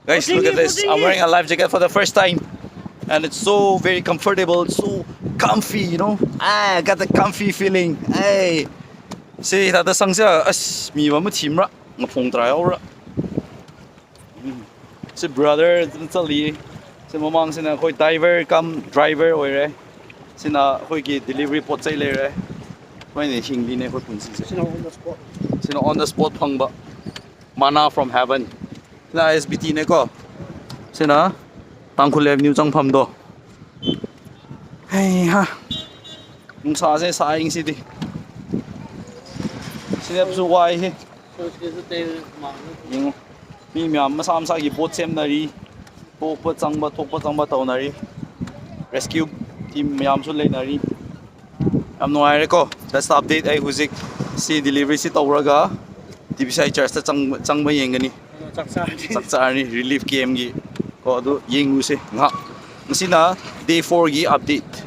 Guys, look at this. I'm wearing a life jacket for the first time. And it's so very comfortable, so comfy, you know. I got the comfy feeling. Hey. See, that the song siya, as mi wa mo team ra, nga phong trai ra. Si brother, sa li. Si mamang sina khoi diver come driver oi re. Sina khoi ki delivery pot chai le re. Mai ne hing li ne khoi pun si. Sino on the spot. Sina on the spot phang ba. Mana from heaven. Na SBT ne ko. Sina Tangkhul Avenue changpham do. Hey ha. Nung sa se sa ing city. Sinep su wai he. So it's the day mang. Yung mi myam masam sa gi boat sem nari. Po pa changba thok pa changba taw nari. Rescue team myam su le nari. Am nuai re ko. That's the update ai huzik si delivery si tawraga. DBCI church ta changba yengani. Saksa ni relief game gi ko adu yengu se nga. Ngasi na day 4 gi update.